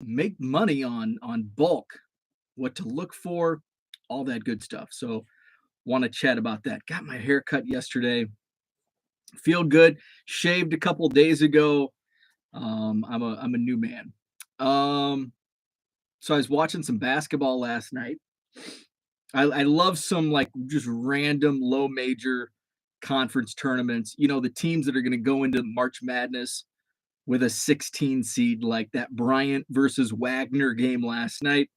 make money on bulk, what to look for, all that good stuff. So want to chat about that. Got my hair cut yesterday. Feel good. Shaved a couple days ago. I'm a new man. Um, so I was watching some basketball last night. I love some like just random low major conference tournaments. You know, the teams that are going to go into March Madness with a 16 seed, like that Bryant versus Wagner game last night.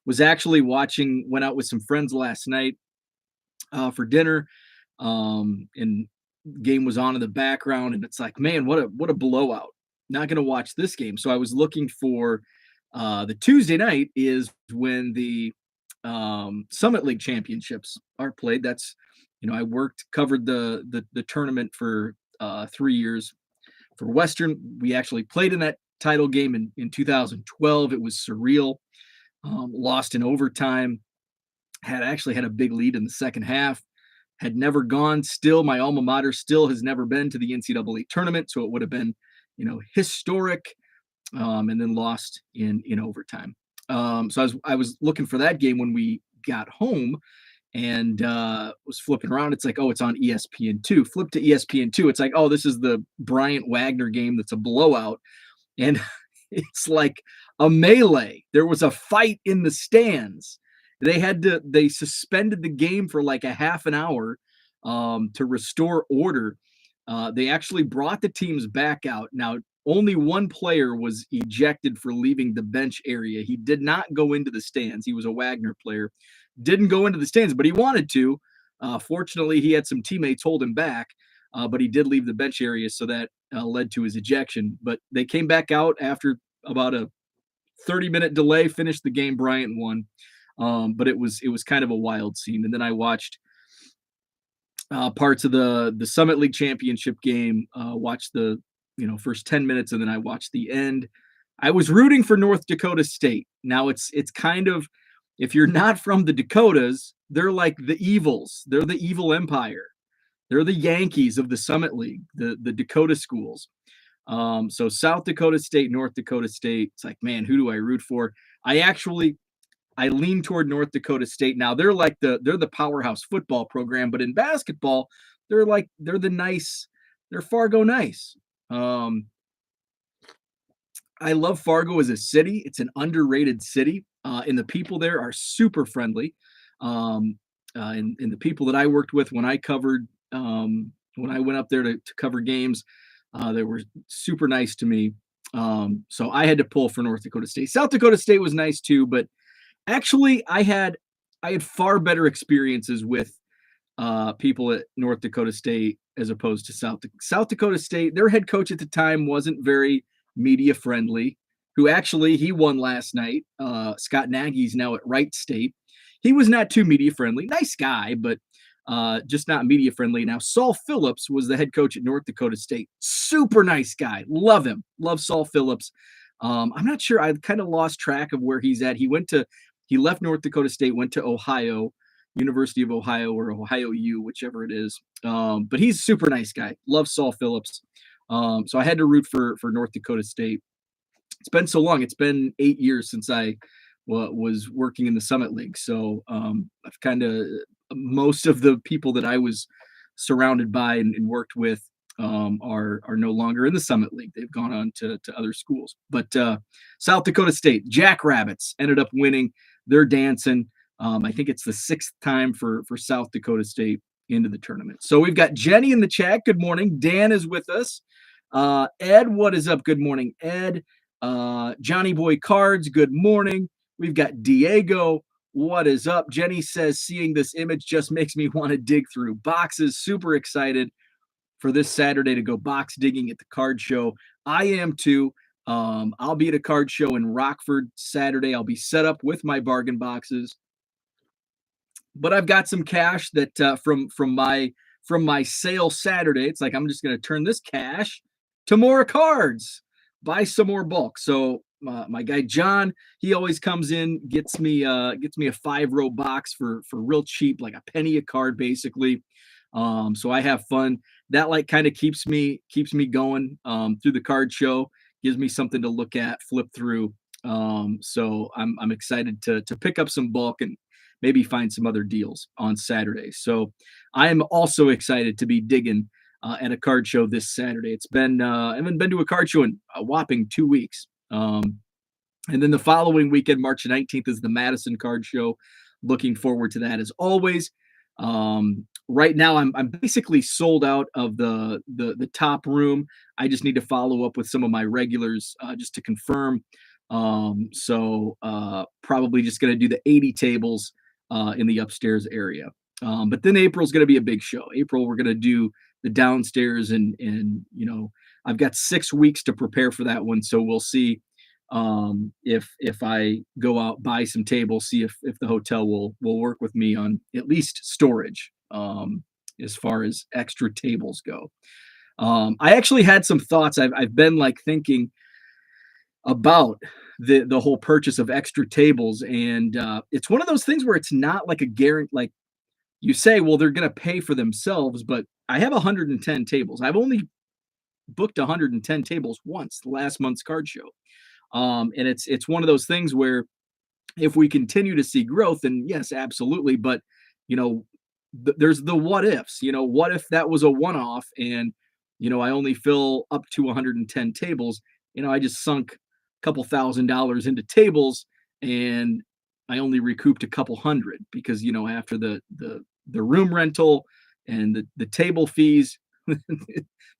Was actually watching, went out with some friends last night for dinner. And game was on in the background, and it's like, man, what a blowout. Not going to watch this game. So I was looking for the Tuesday night is when the Summit League championships are played. That's I worked covered the tournament for 3 years for Western. We actually played in that title game in 2012. It was surreal. Lost in overtime. Had a big lead in the second half. Had never gone. Still, my alma mater still has never been to the NCAA tournament, so it would have been, historic. And then lost in overtime. So I was looking for that game when we got home, and was flipping around. It's like, oh, it's on ESPN2. Flip to ESPN2. It's like, oh, this is the Bryant Wagner game that's a blowout, and it's like a melee. There was a fight in the stands. They suspended the game for like a half an hour to restore order. They actually brought the teams back out. Now, only one player was ejected for leaving the bench area. He did not go into the stands. He was a Wagner player. Didn't go into the stands, but he wanted to. Fortunately, he had some teammates hold him back, but he did leave the bench area, so that led to his ejection. But they came back out after about a 30-minute delay, finished the game. Bryant won. But it was kind of a wild scene. And then I watched parts of the Summit League championship game. Watched the first 10 minutes, and then I watched the end. I was rooting for North Dakota State. Now it's kind of, if you're not from the Dakotas, they're like the evils. They're the evil empire. They're the Yankees of the Summit League, the Dakota schools. So South Dakota State, North Dakota State. It's like, man, who do I root for? I lean toward North Dakota State. Now they're the powerhouse football program, but in basketball, they're Fargo nice. Um, I love Fargo as a city. It's an underrated city, and the people there are super friendly. And the people that I worked with when I covered when I went up there to cover games, they were super nice to me. So I had to pull for North Dakota State. South Dakota State was nice too, but actually, I had far better experiences with people at North Dakota State as opposed to South Dakota State. Their head coach at the time wasn't very media friendly. Who actually he won last night. Scott Nagy's now at Wright State. He was not too media friendly. Nice guy, but just not media friendly. Now Saul Phillips was the head coach at North Dakota State. Super nice guy. Love him. Love Saul Phillips. I'm not sure. I kind of lost track of where he's at. He left North Dakota State, went to Ohio, University of Ohio or Ohio U, whichever it is. But he's a super nice guy. Love Saul Phillips. So I had to root for North Dakota State. It's been so long. It's been 8 years since I was working in the Summit League. So I've kind of most of the people that I was surrounded by and worked with are no longer in the Summit League. They've gone on to other schools. But South Dakota State Jackrabbits ended up winning. They're dancing. I think it's the sixth time for South Dakota State into the tournament. So we've got Jenny in the chat. Good morning. Dan is with us. Ed, what is up? Good morning, Ed. Johnny Boy Cards, good morning. We've got Diego. What is up? Jenny says, seeing this image just makes me want to dig through boxes. Super excited for this Saturday to go box digging at the card show. I am too. I'll be at a card show in Rockford Saturday. I'll be set up with my bargain boxes. But I've got some cash that from my sale Saturday. It's like I'm just going to turn this cash to more cards, buy some more bulk. So my guy John, he always comes in, gets me a 5-row box for real cheap, like a penny a card, basically. So I have fun. That like kind of keeps me going through the card show, gives me something to look at, flip through. So I'm excited to pick up some bulk and maybe find some other deals on Saturday. So I am also excited to be digging at a card show this Saturday. It's been I haven't been to a card show in a whopping 2 weeks. And then the following weekend, March 19th, is the Madison Card Show. Looking forward to that as always. Right now, I'm basically sold out of the top room. I just need to follow up with some of my regulars just to confirm. Probably just going to do the 80 tables in the upstairs area. But then April's going to be a big show. April, we're going to do the downstairs, and I've got 6 weeks to prepare for that one. So we'll see if I go out, buy some tables, see if the hotel will work with me on at least storage as far as extra tables go. I actually had some thoughts. I've been like thinking about the whole purchase of extra tables, and it's one of those things where it's not like a guarantee. Like you say, well, they're going to pay for themselves, but I have 110 tables. I've only booked 110 tables once, the last month's card show. And it's one of those things where if we continue to see growth, then yes, absolutely. But you know, there's the what ifs. What if that was a one-off, and I only fill up to 110 tables? I just sunk a couple $1,000s into tables, and I only recouped a couple hundred because after the room rental and the table fees,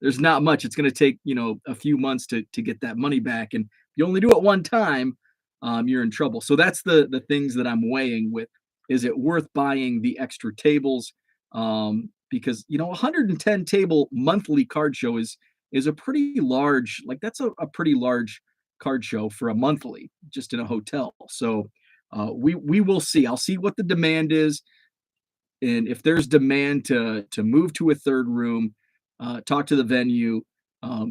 there's not much. It's going to take a few months to get that money back, and you only do it one time, you're in trouble. So that's the things that I'm weighing with. Is it worth buying the extra tables? Because 110 table monthly card show is a pretty large, like that's a pretty large card show for a monthly, just in a hotel. So we will see. I'll see what the demand is, and if there's demand to move to a third room, talk to the venue,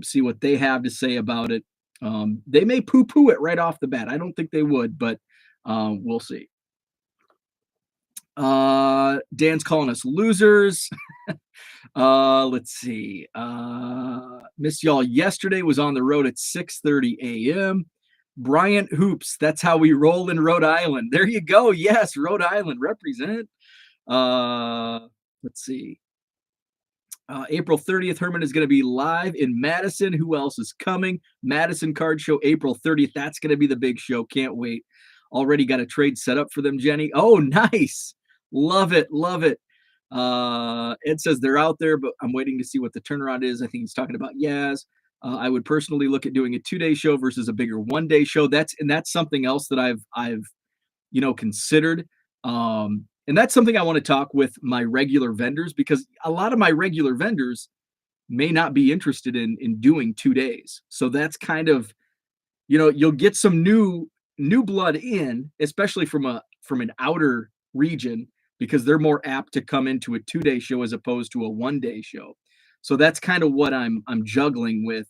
see what they have to say about it. They may poo-poo it right off the bat. I don't think they would, but we'll see. Dan's calling us losers. Let's see. Missed y'all yesterday. Was on the road at 6:30 a.m. Bryant Hoops. That's how we roll in Rhode Island. There you go. Yes, Rhode Island represent. Let's see. April 30th, Herman is going to be live in Madison. Who else is coming? Madison Card Show, April 30th. That's going to be the big show. Can't wait. Already got a trade set up for them, Jenny. Oh, nice. Love it. Love it. Ed says they're out there, but I'm waiting to see what the turnaround is. I think he's talking about Yaz. I would personally look at doing a 2-day show versus a bigger 1-day show. That's something else that I've considered. And that's something I want to talk with my regular vendors, because a lot of my regular vendors may not be interested in doing 2 days. So that's kind of, you'll get some new blood in, especially from an outer region, because they're more apt to come into a 2-day show as opposed to a 1-day show. So that's kind of what I'm juggling with.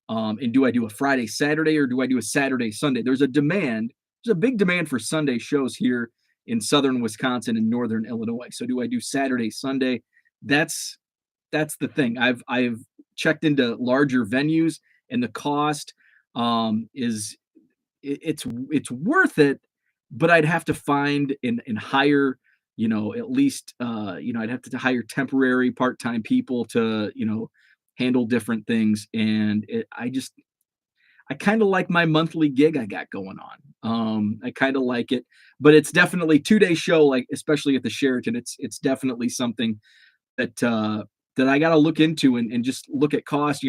And do I do a Friday, Saturday, or do I do a Saturday, Sunday? There's a big demand for Sunday shows here in southern Wisconsin and northern Illinois. So do I do Saturday, Sunday? That's the thing. I've checked into larger venues, and the cost is it's worth it, but I'd have to find and hire, at least I'd have to hire temporary part-time people to handle different things, and I kind of like my monthly gig I got going on. I kind of like it, but it's definitely 2-day show, like especially at the Sheraton. It's definitely something that I got to look into and just look at cost.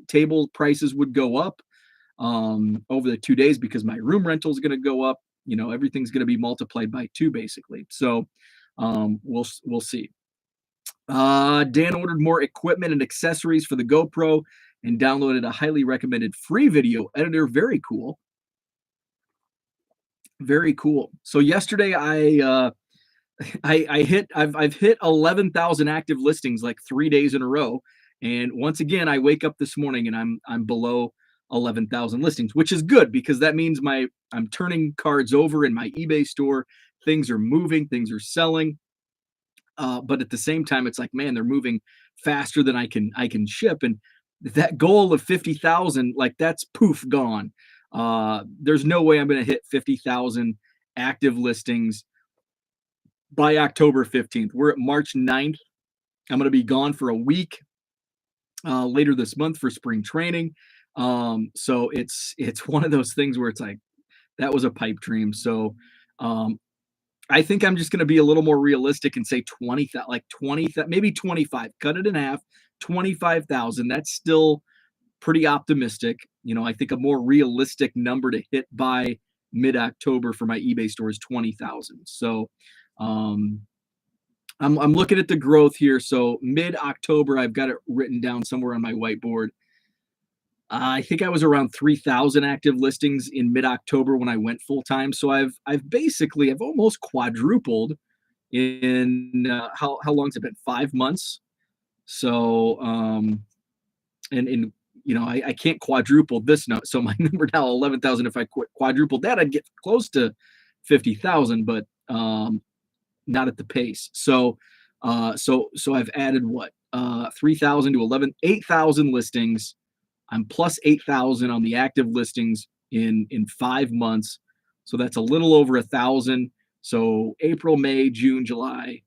Table prices would go up over the 2 days because my room rental is going to go up. Everything's going to be multiplied by 2 basically. So we'll see. Dan ordered more equipment and accessories for the GoPro and downloaded a highly recommended free video editor. Very cool. Very cool. So yesterday I've hit 11,000 active listings like 3 days in a row. And once again, I wake up this morning and I'm below 11,000 listings, which is good because that means I'm turning cards over in my eBay store. Things are moving, things are selling. But at the same time, it's like, man, they're moving faster than I can ship. And that goal of 50,000, like that's poof gone. There's no way I'm going to hit 50,000 active listings by October 15th. We're at March 9th. I'm going to be gone for a week later this month for spring training. So it's one of those things where it's like that was a pipe dream. So um, I think I'm just going to be a little more realistic and say 20, like 20, maybe 25. Cut it in half, 25,000. That's still pretty optimistic. I think a more realistic number to hit by mid-October for my eBay store is 20,000. So um, I'm looking at the growth here. So mid-October, I've got it written down somewhere on my whiteboard. I think I was around 3,000 active listings in mid-October when I went full time. So I've almost quadrupled in how long's it been? 5 months. So and I can't quadruple this now. So my number now 11,000. If I quadrupled that, I'd get close to 50,000, but not at the pace. So I've added what 3,000 to 8,000 listings. I'm plus 8,000 on the active listings in 5 months. So that's a little over 1,000. So April, May, June, July,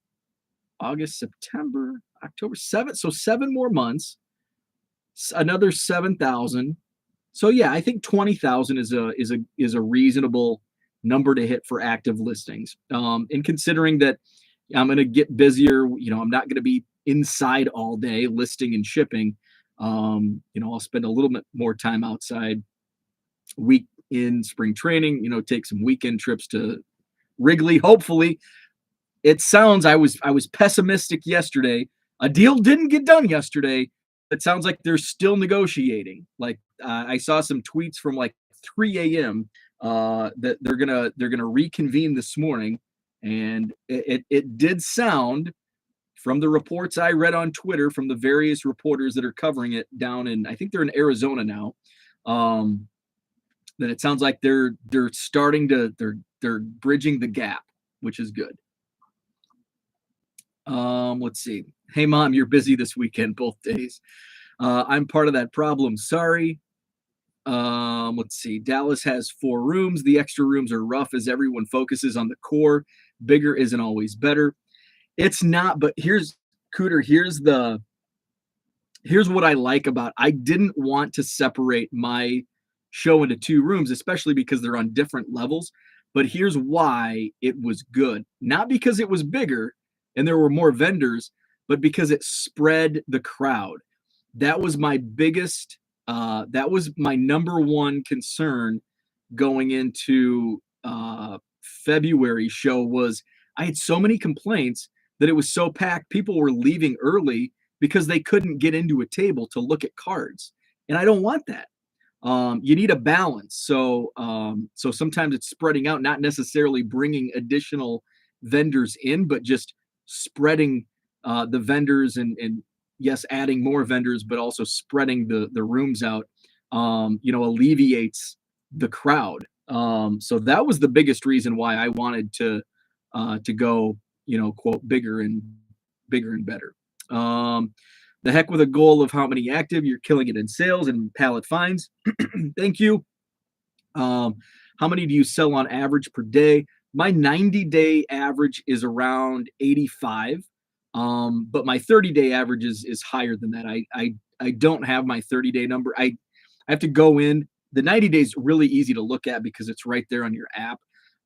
August, September, October, 7. So 7 more months, another 7,000. So yeah, I think 20,000 is a reasonable number to hit for active listings. And considering that I'm going to get busier, I'm not going to be inside all day listing and shipping. I'll spend a little bit more time outside week in spring training, take some weekend trips to Wrigley. Hopefully it sounds, I was pessimistic yesterday. A deal didn't get done yesterday. It sounds like they're still negotiating. Like I saw some tweets from like 3 a.m. That they're gonna reconvene this morning, and it did sound from the reports I read on Twitter from the various reporters that are covering it down in, I think they're in Arizona now, that it sounds like they're starting to they're bridging the gap, which is good. Let's see. Hey mom, you're busy this weekend, both days. I'm part of that problem. Sorry. Let's see. Dallas has 4 rooms. The extra rooms are rough as everyone focuses on the core. Bigger isn't always better. It's not, but here's Cooter. Here's what I like about. I didn't want to separate my show into 2 rooms, especially because they're on different levels. But here's why it was good. Not because it was bigger and there were more vendors, but because it spread the crowd. That was my biggest, that was my number one concern going into February show was I had so many complaints that it was so packed. People were leaving early because they couldn't get into a table to look at cards. And I don't want that. You need a balance. So sometimes it's spreading out, not necessarily bringing additional vendors in, but just spreading the vendors and yes, adding more vendors, but also spreading the rooms out, alleviates the crowd. So that was the biggest reason why I wanted to go, quote, bigger and better. The heck with a goal of how many active, you're killing it in sales and pallet finds. Thank you. How many do you sell on average per day? My 90-day average is around 85. But my 30-day average is higher than that. I don't have my 30-day number. I have to go in. The 90 days really easy to look at because it's right there on your app.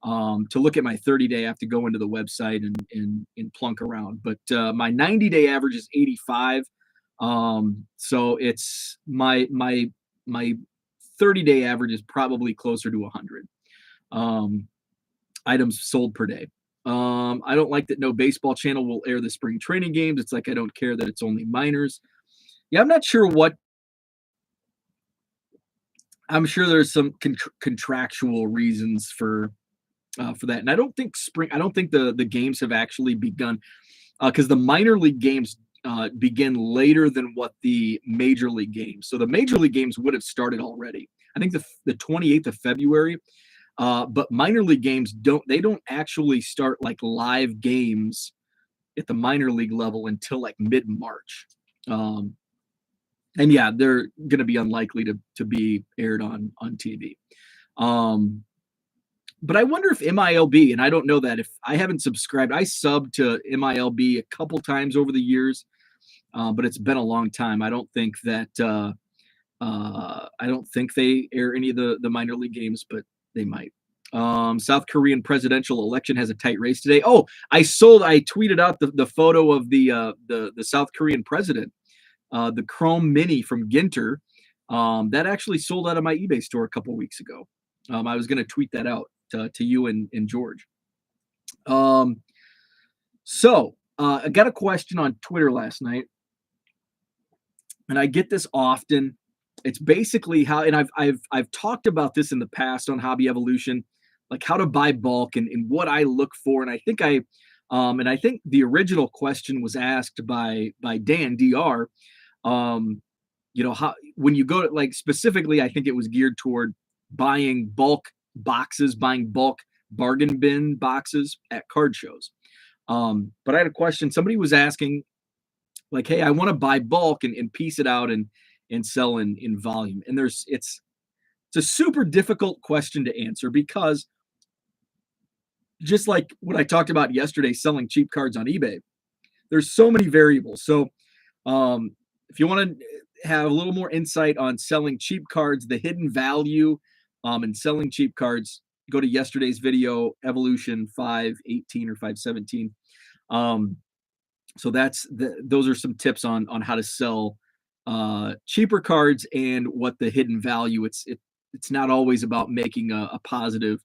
To look at my 30-day, I have to go into the website and plunk around. But my 90-day average is 85. So it's my 30-day average is probably closer to 100 items sold per day. I don't like that no baseball channel will air the spring training games. It's like I don't care that it's only minors. Yeah, I'm not sure what. I'm sure there's some contractual reasons for that, and I don't think the games have actually begun because the minor league games begin later than what the major league games. So the major league games would have started already. I think the 28th of February. But minor league games don't actually start like live games at the minor league level until like mid-March. And yeah, they're going to be unlikely to be aired on TV. Um, but I wonder if MILB, and I don't know that if I haven't subscribed, I subbed to MILB a couple times over the years, but it's been a long time. I don't think they air any of the minor league games, but they might. South Korean presidential election has a tight race today. Oh, I tweeted out the photo of the South Korean president, the Chrome Mini from Ginter. That actually sold out of my eBay store a couple weeks ago. I was going to tweet that out to you and George. I got a question on Twitter last night, and I get this often. It's basically how, and I've talked about this in the past on Hobby Evolution, like how to buy bulk and what I look for. And I think the original question was asked by Dan Dr. How when you go to, like, specifically, I think it was geared toward buying bulk boxes, buying bulk bargain bin boxes at card shows. But I had a question. Somebody was asking, like, hey, I want to buy bulk and piece it out and sell in volume. And it's a super difficult question to answer, because just like what I talked about yesterday, selling cheap cards on eBay, there's so many variables. So if you want to have a little more insight on selling cheap cards, the hidden value, and selling cheap cards, go to yesterday's video, Evolution 518 or 517. So those are some tips on how to sell cheaper cards and what the hidden value. It's not always about making a positive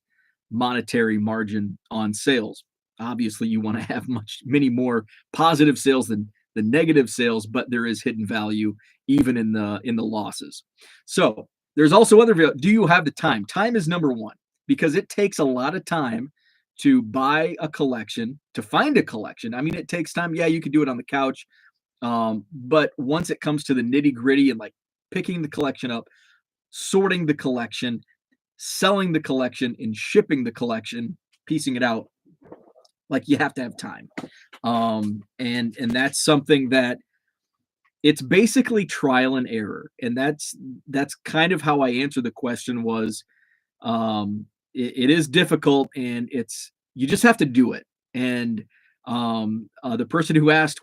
monetary margin on sales. Obviously, you want to have many more positive sales than the negative sales, but there is hidden value even in the losses. So there's also other. Do you have the time? Time is number one, because it takes a lot of time to buy a collection, to find a collection. I mean, it takes time. Yeah, you could do it on the couch. But once it comes to the nitty gritty and like picking the collection up, sorting the collection, selling the collection, and shipping the collection, piecing it out, like, you have to have time. And that's something that it's basically trial and error. And that's kind of how I answer the question was, it is difficult, and you just have to do it. And the person who asked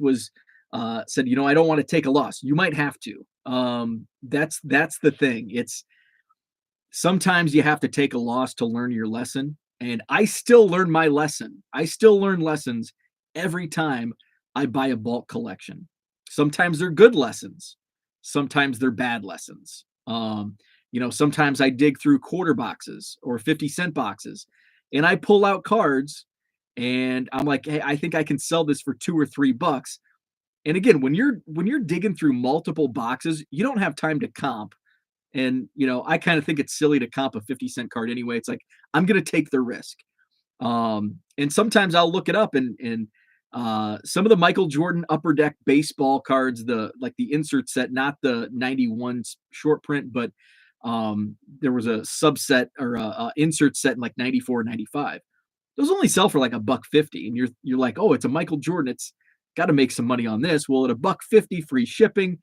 said, I don't want to take a loss. You might have to. That's the thing. It's sometimes you have to take a loss to learn your lesson. And I still learn my lesson. I still learn lessons every time I buy a bulk collection. Sometimes they're good lessons. Sometimes they're bad lessons. Sometimes I dig through quarter boxes or 50-cent boxes, and I pull out cards, and I'm like, hey, I think I can sell this for $2 or $3. And again, when you're digging through multiple boxes, you don't have time to comp. And I kind of think it's silly to comp a 50-cent card anyway. It's like, I'm going to take the risk. And sometimes I'll look it up, and some of the Michael Jordan Upper Deck baseball cards, the insert set, not the 91 short print, but there was a subset or a insert set in like 94 or 95. Those only sell for like $1.50, and you're like, oh, it's a Michael Jordan, it's got to make some money on this. Well, at $1.50 free shipping,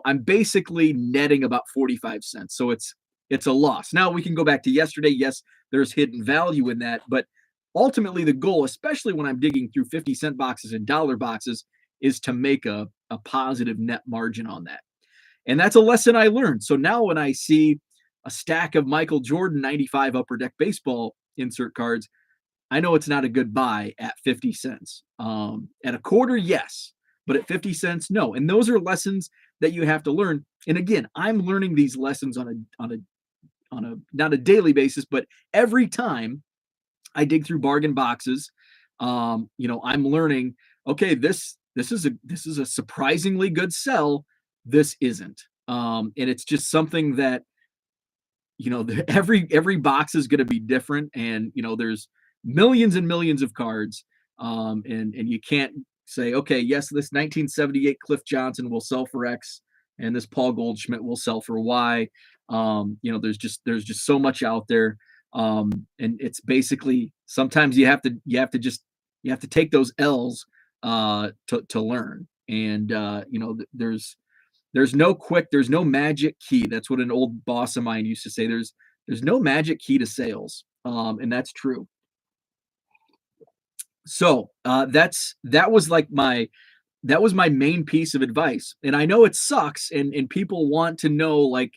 I'm basically netting about 45 cents. So it's a loss. Now we can go back to yesterday. Yes, there's hidden value in that, but ultimately the goal, especially when I'm digging through 50-cent boxes and dollar boxes, is to make a positive net margin on that. And that's a lesson I learned. So now when I see a stack of Michael Jordan 95 Upper Deck baseball insert cards, I know it's not a good buy at 50 cents. At a quarter, yes, but at 50 cents, no. And those are lessons that you have to learn. And again, I'm learning these lessons on a not a daily basis, but every time I dig through bargain boxes, I'm learning, okay, this is a surprisingly good sell. This isn't. And it's just something that, every box is going to be different. And, there's millions and millions of cards. And you can't say, okay, yes, this 1978 Cliff Johnson will sell for X, and this Paul Goldschmidt will sell for Y. There's just so much out there. And it's basically, sometimes you have to take those L's to learn. And there's there's no magic key. That's what an old boss of mine used to say. There's no magic key to sales. And that's true. So that was my main piece of advice. And I know it sucks, and people want to know like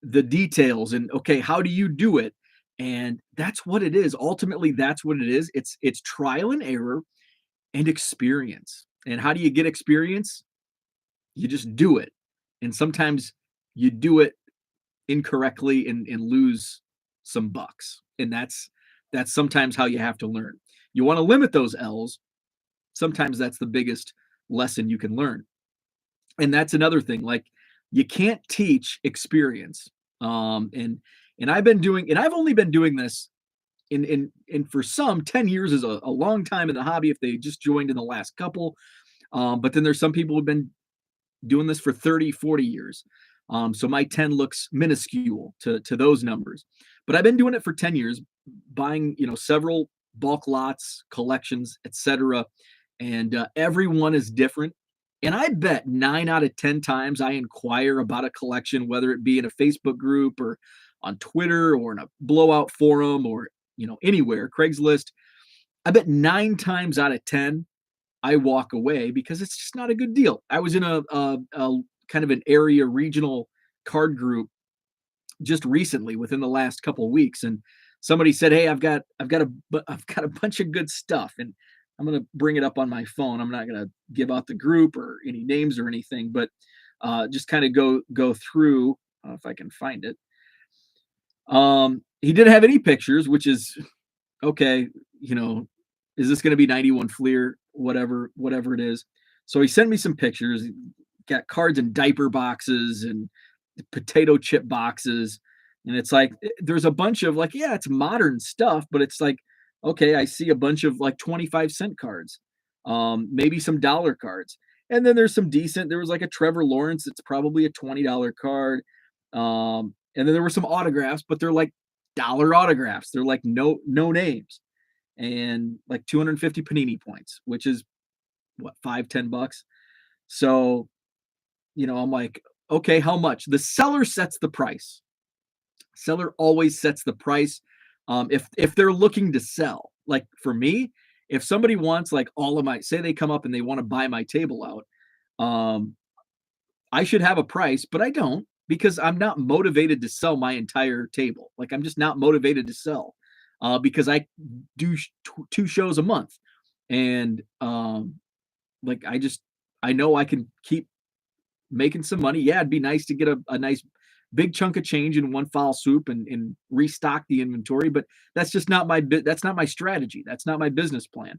the details and okay, how do you do it? And that's what it is. Ultimately, that's what it is. It's trial and error and experience. And how do you get experience? You just do it. And sometimes you do it incorrectly and lose some bucks. And that's sometimes how you have to learn. You want to limit those L's. Sometimes that's the biggest lesson you can learn. And that's another thing. Like you can't teach experience. And I've only been doing this in for some 10 years is a long time in the hobby if they just joined in the last couple. But then there's some people who've been doing this for 30, 40 years. So my 10 looks minuscule to those numbers. But I've been doing it for 10 years, buying, several bulk lots, collections, etc. And everyone is different. And I bet 9 out of 10 times I inquire about a collection, whether it be in a Facebook group or on Twitter or in a blowout forum or, anywhere, Craigslist. I bet 9 times out of 10 I walk away because it's just not a good deal. I was in a kind of an area regional card group just recently within the last couple of weeks, and somebody said, "Hey, I've got a bunch of good stuff," and I'm gonna bring it up on my phone. I'm not gonna give out the group or any names or anything, but just kind of go through if I can find it. He didn't have any pictures, which is okay. Is this going to be 91 Fleer, whatever it is? So he sent me some pictures. Got cards in diaper boxes and potato chip boxes, and it's like there's a bunch of like, yeah, it's modern stuff, but it's like, okay, I see a bunch of like 25-cent cards, maybe some dollar cards, and then there's some decent. There was like a Trevor Lawrence. It's probably a $20 card, and then there were some autographs, but they're like dollar autographs. They're like no names and like 250 panini points, which is what, $5-10. So, I'm like, okay, how much? The seller sets the price. Seller always sets the price. If they're looking to sell, like for me, if somebody wants like all of my, say they come up and they want to buy my table out, I should have a price, but I don't because I'm not motivated to sell my entire table. Like I'm just not motivated to sell because I do 2 shows a month, and like I know I can keep making some money. Yeah, it'd be nice to get a nice big chunk of change in one foul swoop and restock the inventory, but that's just not that's not my strategy. That's not my business plan.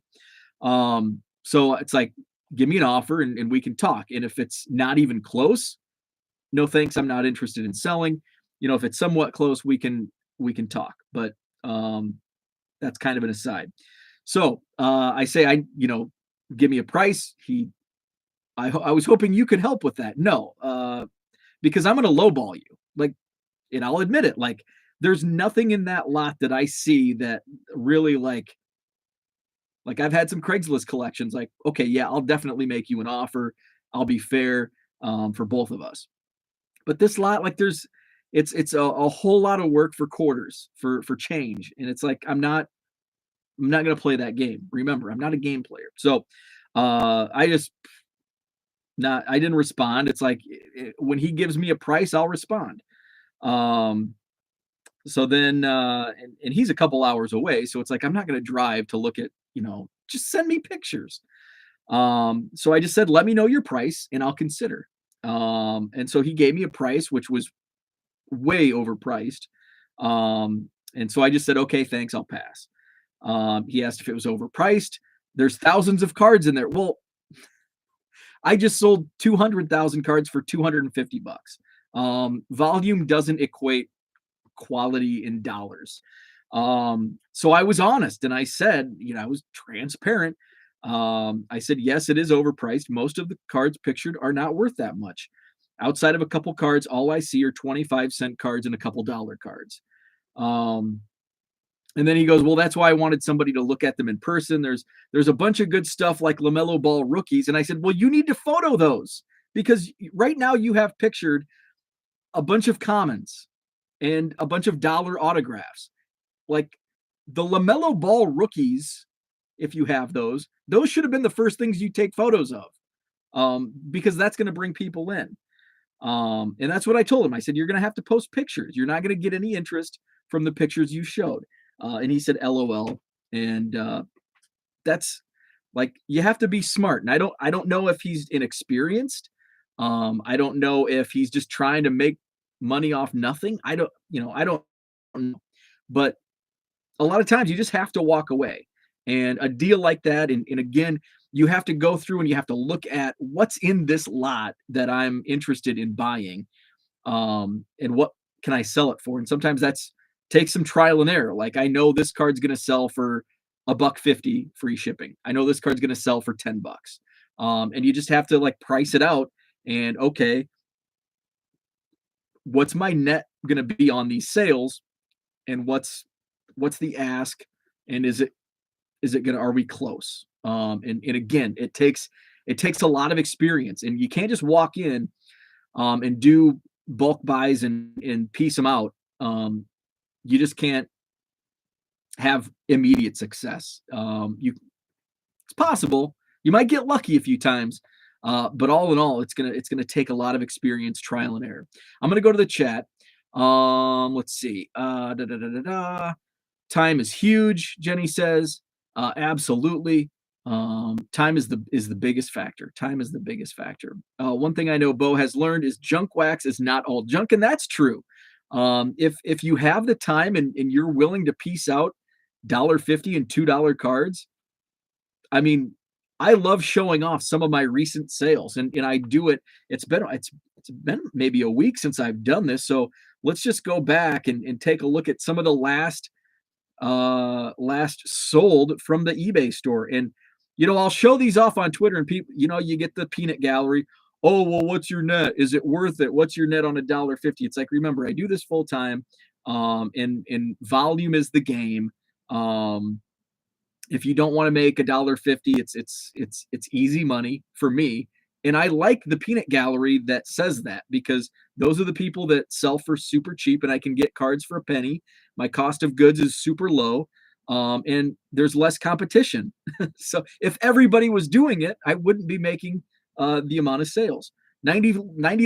So it's like, give me an offer and we can talk. And if it's not even close, no thanks. I'm not interested in selling. If it's somewhat close, we can talk. But that's kind of an aside. So I say, give me a price. I was hoping you could help with that. No, because I'm going to lowball you. Like, and I'll admit it. Like, there's nothing in that lot that I see that really like I've had some Craigslist collections. Like, okay, yeah, I'll definitely make you an offer. I'll be fair for both of us. But this lot, like, it's a whole lot of work for quarters for change, and it's like I'm not going to play that game. Remember, I'm not a game player. So I just not I didn't respond. It's like when he gives me a price, I'll respond. Um, so then and he's a couple hours away, so it's like I'm not going to drive to look at, just send me pictures. So I just said, let me know your price and I'll consider. And so he gave me a price which was way overpriced. And so I just said, okay, thanks, I'll pass. He asked if it was overpriced. There's thousands of cards in there. Well, I just sold 200,000 cards for $250. Volume doesn't equate quality in dollars. So I was honest and I said, I was transparent. I said, yes, it is overpriced. Most of the cards pictured are not worth that much. Outside of a couple cards, all I see are 25-cent cards and a couple dollar cards. And then he goes, well, that's why I wanted somebody to look at them in person. There's a bunch of good stuff like LaMelo Ball rookies. And I said, well, you need to photo those. because right now you have pictured a bunch of commons and a bunch of dollar autographs. Like the LaMelo Ball rookies, if you have those should have been the first things you take photos of, because that's going to bring people in. And that's what I told him. I said, you're going to have to post pictures. You're not going to get any interest from the pictures you showed. And he said, LOL. And that's like, you have to be smart. And I don't know if he's inexperienced. I don't know if he's just trying to make money off nothing. I don't know. But a lot of times you just have to walk away. And a deal like that, and again, you have to go through and you have to look at what's in this lot that I'm interested in buying, and what can I sell it for. And sometimes that's take some trial and error. Like I know this card's going to sell for a buck 50 free shipping. I know this card's going to sell for $10. And you just have to like price it out. And okay, what's my net going to be on these sales, and what's the ask, and is it gonna, are we close? And again, it takes a lot of experience, and you can't just walk in, and do bulk buys and piece them out. You just can't have immediate success. It's possible. You might get lucky a few times, but all in all, it's gonna take a lot of experience, trial and error. I'm gonna go to the chat. Let's see. Da, da, da, da, da. Time is huge, Jenny says. Absolutely. Time is the biggest factor. Time is the biggest factor. One thing I know Bo has learned is junk wax is not all junk, and that's true. If you have the time and you're willing to piece out $1.50 and $2 cards, I mean, I love showing off some of my recent sales, and I do it. It's been maybe a week since I've done this, so let's just go back and take a look at some of the last sold from the eBay store. And I'll show these off on Twitter, and people, you get the peanut gallery. Oh, well, what's your net? Is it worth it? What's your net on $1.50? It's like, remember, I do this full time. And volume is the game. If you don't want to make $1.50, it's easy money for me. And I like the peanut gallery that says that, because those are the people that sell for super cheap and I can get cards for a penny. My cost of goods is super low. And there's less competition. So if everybody was doing it, I wouldn't be making the amount of sales. 90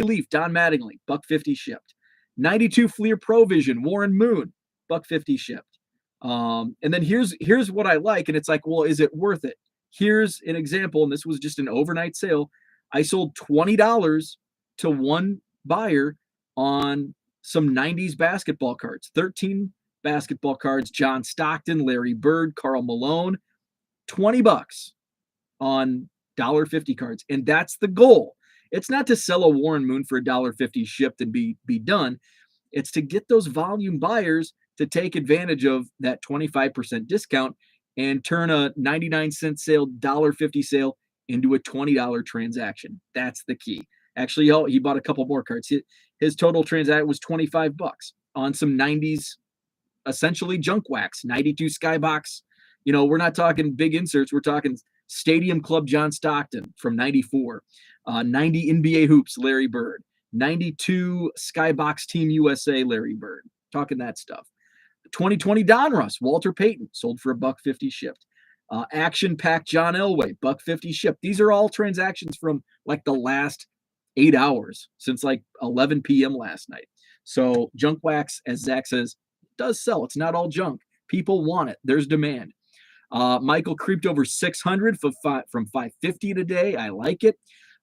Leaf, Don Mattingly, $1.50 shipped. 92 Fleer Provision, Warren Moon, $1.50 shipped. And then here's what I like, and it's like, well, is it worth it? Here's an example, and this was just an overnight sale. I sold $20 to one buyer on some 90s basketball cards, 13 basketball cards, John Stockton, Larry Bird, Karl Malone, $20 on $1.50 cards. And that's the goal. It's not to sell a Warren Moon for $1.50 shipped and be done. It's to get those volume buyers to take advantage of that 25% discount and turn a 99-cent sale, $1.50 sale into a $20 transaction. That's the key. Actually, he bought a couple more cards. His total transaction was $25 on some 90s, essentially junk wax, 92 Skybox. We're not talking big inserts. We're talking Stadium Club John Stockton from 94, 90 NBA Hoops Larry Bird, 92 Skybox Team USA Larry Bird. Talking that stuff. 2020 Donruss Walter Payton sold for $1.50 shipped. Action Pack John Elway, $1.50 shipped. These are all transactions from like the last 8 hours, since like 11 p.m. last night. So junk wax, as Zach says, does sell. It's not all junk. People want it. There's demand. Michael creeped over 600 from 550 today. I like it.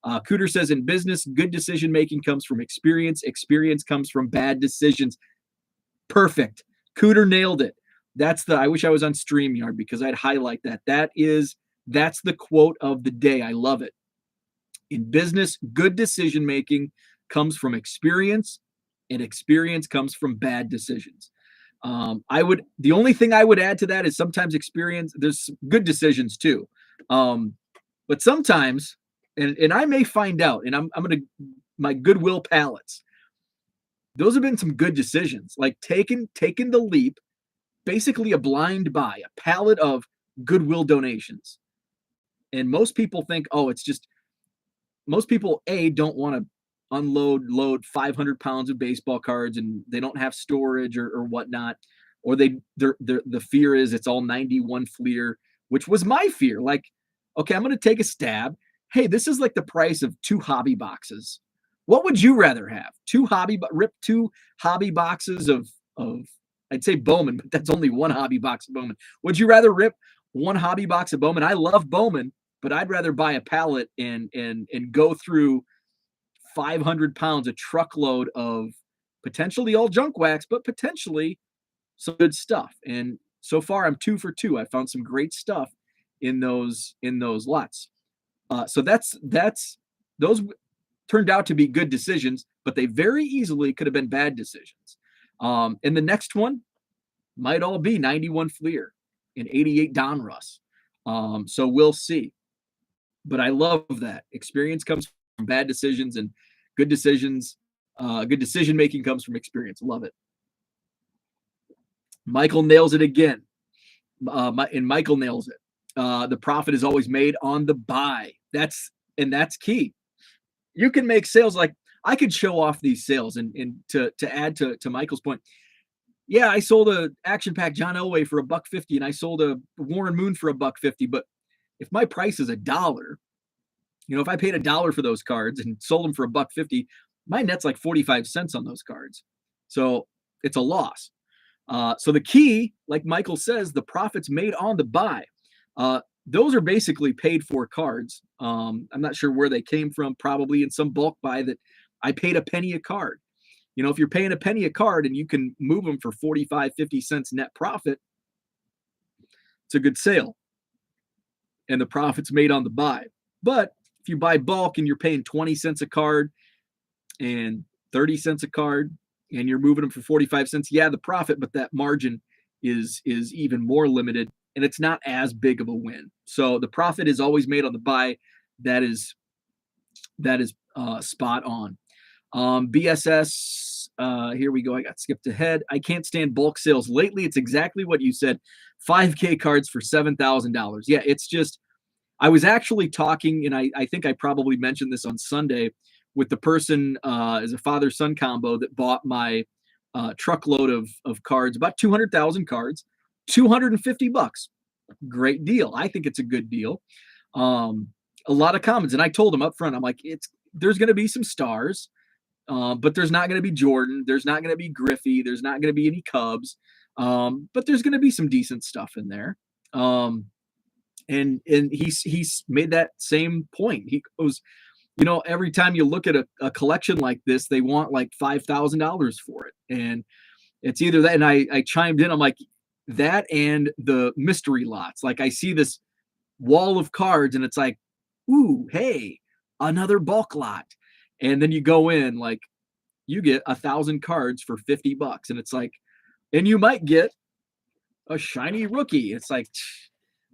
Cooter says, in business, good decision making comes from experience. Experience comes from bad decisions. Perfect. Cooter nailed it. I wish I was on StreamYard because I'd highlight that. That's the quote of the day. I love it. In business, good decision making comes from experience, and experience comes from bad decisions. The only thing I would add to that is sometimes experience, there's good decisions too. But sometimes, and I may find out, and I'm going to, my goodwill palettes, those have been some good decisions, like taking the leap, basically a blind buy, a pallet of goodwill donations. And most people think, oh, it's just most people don't want to load 500 pounds of baseball cards, and they don't have storage or whatnot, or the fear is it's all 91 Fleer, which was my fear. Like, okay, I'm going to take a stab. Hey, this is like the price of 2 hobby boxes. What would you rather have? Rip 2 hobby boxes of I'd say Bowman, but that's only 1 hobby box of Bowman. Would you rather rip 1 hobby box of Bowman? I love Bowman, but I'd rather buy a pallet and go through 500 pounds, a truckload of potentially all junk wax, but potentially some good stuff. And so far, I'm 2 for 2. I found some great stuff in those lots. So that's those turned out to be good decisions, but they very easily could have been bad decisions. And the next one might all be 91 Fleer and 88 Donruss. So we'll see. But I love that. Experience comes from bad decisions, and good decisions, good decision making comes from experience. Love it. Michael nails it again. And Michael nails it. The profit is always made on the buy. That's key. You can make sales, like I could show off these sales, and to add to Michael's point. Yeah, I sold a Action Pack John Elway for $1.50, and I sold a Warren Moon for $1.50. But if my price is $1, if I paid $1 for those cards and sold them for $1.50, my net's like 45 cents on those cards. So it's a loss. So the key, like Michael says, the profits made on the buy. Those are basically paid for cards. I'm not sure where they came from, probably in some bulk buy that I paid a penny a card. If you're paying a penny a card and you can move them for 45, 50 cents net profit, it's a good sale. And the profit's made on the buy. But if you buy bulk and you're paying 20 cents a card and 30 cents a card, and you're moving them for 45 cents, yeah, the profit, but that margin is even more limited, and it's not as big of a win. So the profit is always made on the buy. That is spot on. BSS, here we go. I got skipped ahead. I can't stand bulk sales lately. It's exactly what you said. 5K cards for $7,000. Yeah, it's just, I was actually talking, and I think I probably mentioned this on Sunday, with the person as a father-son combo that bought my truckload of cards, about 200,000 cards, $250. Great deal. I think it's a good deal. A lot of comments, and I told him up front, I'm like, there's going to be some stars, but there's not going to be Jordan. There's not going to be Griffey. There's not going to be any Cubs, but there's going to be some decent stuff in there. And he's made that same point. He goes, every time you look at a collection like this, they want like $5,000 for it. And it's either that, and I chimed in, I'm like, that and the mystery lots. Like, I see this wall of cards and it's like, ooh, hey, another bulk lot. And then you go in, like, you get 1,000 cards for $50. And it's like, and you might get a shiny rookie. It's like,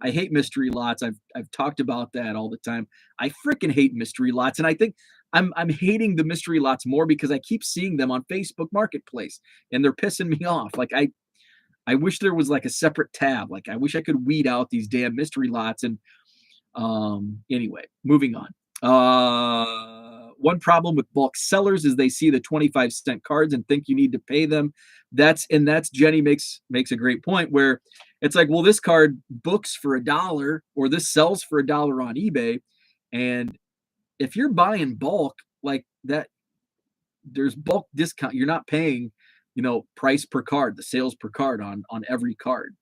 I hate mystery lots. I've talked about that all the time. I freaking hate mystery lots, and I think I'm hating the mystery lots more because I keep seeing them on Facebook Marketplace, and they're pissing me off. Like, I wish there was like a separate tab. Like, I wish I could weed out these damn mystery lots. And anyway, moving on. One problem with bulk sellers is they see the 25-cent cards and think you need to pay them. That's Jenny makes a great point, where it's like, well, this card books for $1 or this sells for $1 on eBay. And if you're buying bulk like that, there's bulk discount. You're not paying, price per card, the sales per card on every card.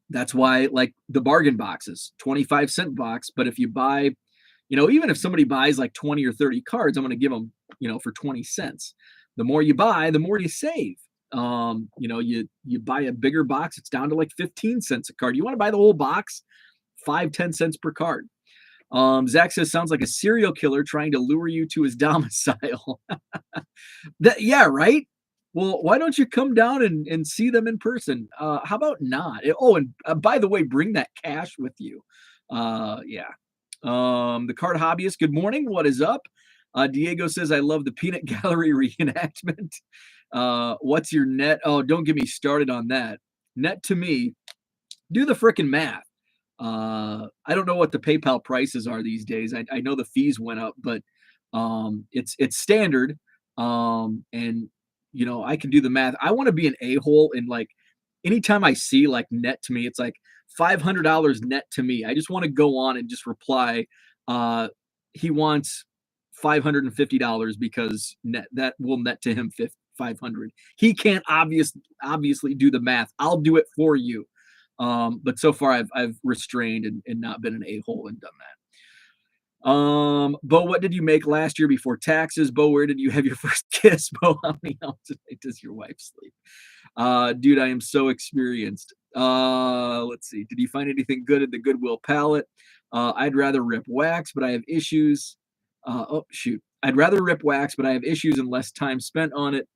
That's why, like, the bargain boxes, 25-cent box. But if you buy, even if somebody buys like 20 or 30 cards, I'm going to give them, for 20 cents. The more you buy, the more you save. You buy a bigger box, it's down to like 15 cents a card. You want to buy the whole box, 5-10 cents per card. Zach says, sounds like a serial killer trying to lure you to his domicile. Yeah, right. Well, why don't you come down and see them in person? How about not? Oh, and by the way, bring that cash with you. Yeah. The card hobbyist, good morning. What is up? Diego says, I love the peanut gallery reenactment. What's your net? Oh, don't get me started on that. Net to me, do the frickin' math. I don't know what the PayPal prices are these days. I know the fees went up, but it's standard. And I can do the math. I want to be an a-hole, and like anytime I see like net to me, it's like $500 net to me. I just want to go on and just reply. Uh, he wants $550 because net that will net to him 500. He can't obviously do the math. I'll do it for you. But so far I've restrained and not been an a-hole and done that. Bo, what did you make last year before taxes? Bo, where did you have your first kiss? Bo, how many hours a night does your wife sleep? Dude, I am so experienced. Let's see. Did you find anything good at the Goodwill pallet? I'd rather rip wax, but I have issues. Oh shoot. I'd rather rip wax, but I have issues and less time spent on it.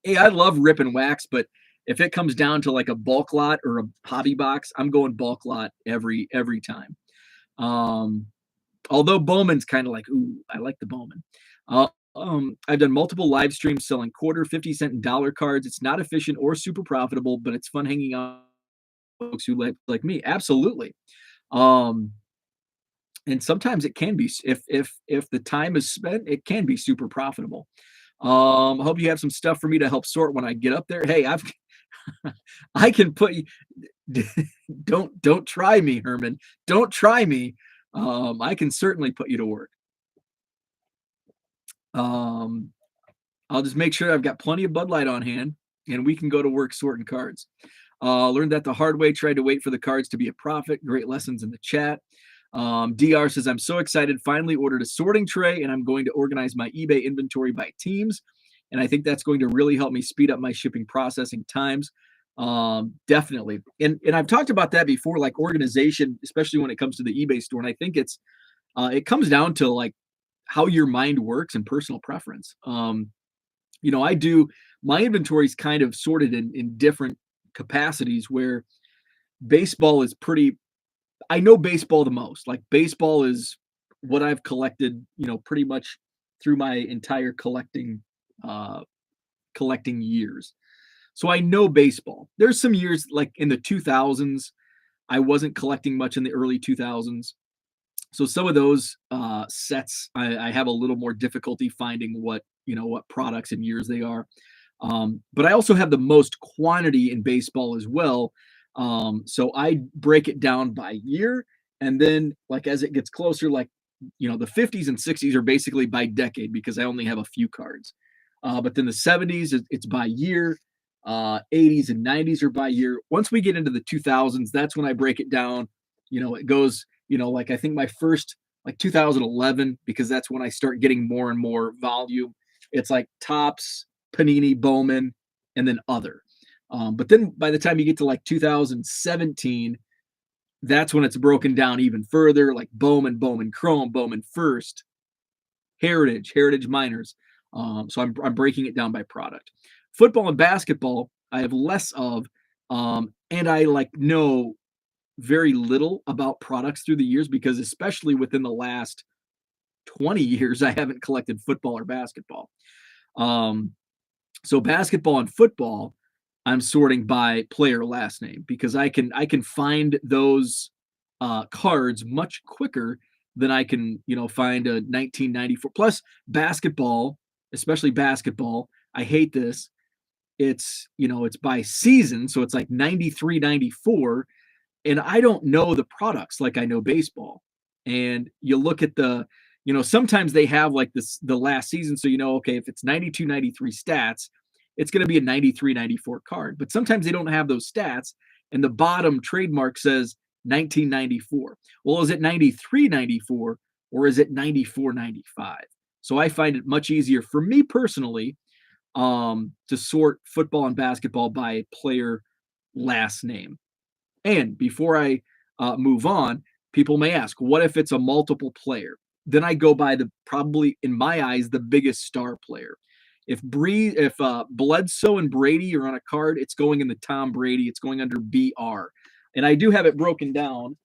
Hey, I love ripping wax, but if it comes down to like a bulk lot or a hobby box, I'm going bulk lot every time. Um, Although Bowman's kind of like, ooh, I like the Bowman. I've done multiple live streams selling quarter, 50 cent, and dollar cards. It's not efficient or super profitable, but it's fun hanging out with folks who like me. Absolutely. Um, and sometimes it can be if the time is spent, it can be super profitable. I hope you have some stuff for me to help sort when I get up there. Hey, I can put you. Don't try me, Herman. Don't try me. I can certainly put you to work. Um, I'll just make sure I've got plenty of Bud Light on hand, and we can go to work sorting cards. Learned that the hard way. Tried to wait for the cards to be a profit. Great lessons in the chat. DR says, I'm so excited. Finally ordered a sorting tray, and I'm going to organize my eBay inventory by teams. And I think that's going to really help me speed up my shipping processing times. Definitely. And I've talked about that before, like organization, especially when it comes to the eBay store. And I think it comes down to like how your mind works and personal preference. I do my inventory is kind of sorted in different capacities where baseball is pretty I know baseball the most. Like baseball is what I've collected, pretty much through my entire uh collecting years. So I know baseball. There's some years like in the 2000s I wasn't collecting much in the early 2000s. So some of those sets I have a little more difficulty finding what products and years they are. But I also have the most quantity in baseball as well. So I break it down by year, and then like as it gets closer, like the 50s and 60s are basically by decade because I only have a few cards. But then the 70s it's by year. 80s and 90s are by year. Once we get into the 2000s, that's when I break it down. It goes, like I think my first like 2011 because that's when I start getting more and more volume. It's like Tops, Panini, Bowman, and then other. But then by the time you get to like 2017, that's when it's broken down even further, like Bowman, Bowman Chrome, Bowman First, Heritage Minors. So I'm breaking it down by product. Football and basketball, I have less of, and I like know very little about products through the years because especially within the last 20 years, I haven't collected football or basketball. Um, so basketball and football, I'm sorting by player last name because I can find those cards much quicker than I can find a 1994. Plus basketball, especially basketball, I hate this. It's by season, so it's like 93, 94, and I don't know the products like I know baseball. And you look at sometimes they have like the last season, so okay, if it's 92, 93 stats, it's going to be a 93, 94 card. But sometimes they don't have those stats, and the bottom trademark says 1994. Well, is it 93, 94, or is it 94, 95? So I find it much easier for me personally to sort football and basketball by player last name. And before I move on, people may ask, what if it's a multiple player? Then I go by the probably, in my eyes, the biggest star player. If Bledsoe and Brady are on a card, it's going in the Tom Brady. It's going under BR, and I do have it broken down.